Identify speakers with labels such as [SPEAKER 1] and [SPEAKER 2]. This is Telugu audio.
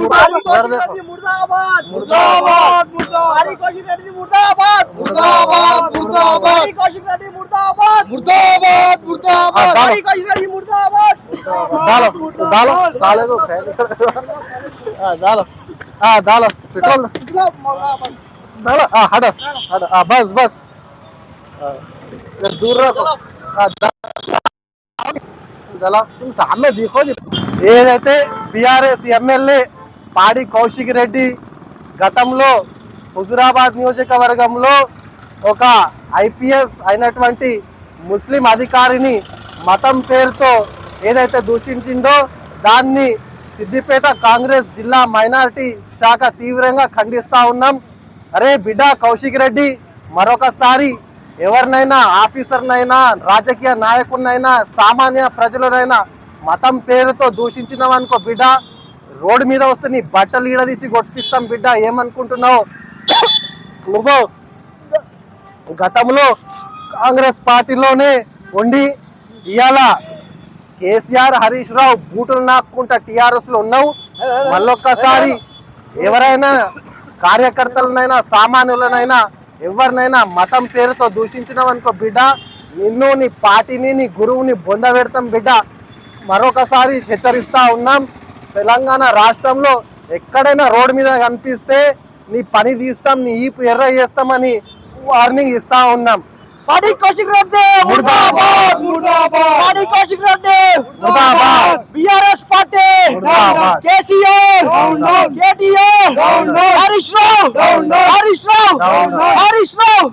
[SPEAKER 1] मुर्दाबाद मुर्दाबाद मुर्दाबाद कौशिक रेड्डी मुर्दाबाद मुर्दाबाद मुर्दाबाद कौशिक रेड्डी मुर्दाबाद मुर्दाबाद मुर्दाबाद कौशिक रेड्डी मुर्दाबाद
[SPEAKER 2] डालो डालो साले को फैल डालो डालो पेट्रोल डालो हटो हटो बस बस दूर रखो चलो तुम सामने देखो ఏదైతే బీఆర్ఎస్ ఎమ్మెల్యే పాడి కౌశిక్ రెడ్డి గతంలో హుజురాబాద్ నియోజకవర్గంలో ఒక ఐపీఎస్ అయినటువంటి ముస్లిం అధికారిని మతం పేరుతో ఏదైతే దూషించిండో దాన్ని సిద్దిపేట కాంగ్రెస్ జిల్లా మైనారిటీ శాఖ తీవ్రంగా ఖండిస్తా ఉన్నాం. అరే బిడ్డ కౌశిక్ రెడ్డి, మరొకసారి ఎవరినైనా ఆఫీసర్నైనా రాజకీయ నాయకుడినైనా సామాన్య ప్రజలనైనా మతం పేరుతో దూషించినావనుకో బిడ్డ, రోడ్డు మీద వస్తే నీ బట్టలు ఈడదీసి కొట్టిస్తాం బిడ్డ. ఏమనుకుంటున్నావు? నువ్వు గతంలో కాంగ్రెస్ పార్టీలోనే ఉండి ఇవాళ కేసీఆర్ హరీష్ రావు బూటులు నాక్కుంటా టీఆర్ఎస్ లో ఉన్నావు. మళ్ళొక్కసారి ఎవరైనా కార్యకర్తలనైనా సామాన్యులనైనా ఎవరినైనా మతం పేరుతో దూషించినావనుకో బిడ్డ, నిన్ను నీ పార్టీని నీ గురువుని బొంద పెడతాం బిడ్డ. మరొకసారి హెచ్చరిస్తా ఉన్నాం. తెలంగాణ రాష్ట్రంలో ఎక్కడైనా రోడ్డు మీద కనిపిస్తే నీ పని తీస్తాం, నీ ఈపు ఎర్ర చేస్తామని వార్నింగ్ ఇస్తా ఉన్నాం.
[SPEAKER 1] पार्टी कौशिक रेड्डी मुर्दाबाद मुर्दाबाद पार्टी कौशिक रेड्डी
[SPEAKER 2] मुर्दाबाद
[SPEAKER 1] बीआरएस पार्टी
[SPEAKER 2] मुर्दाबाद
[SPEAKER 1] केसीआर केटीआर हरीश राव हरीश राव हरीश राव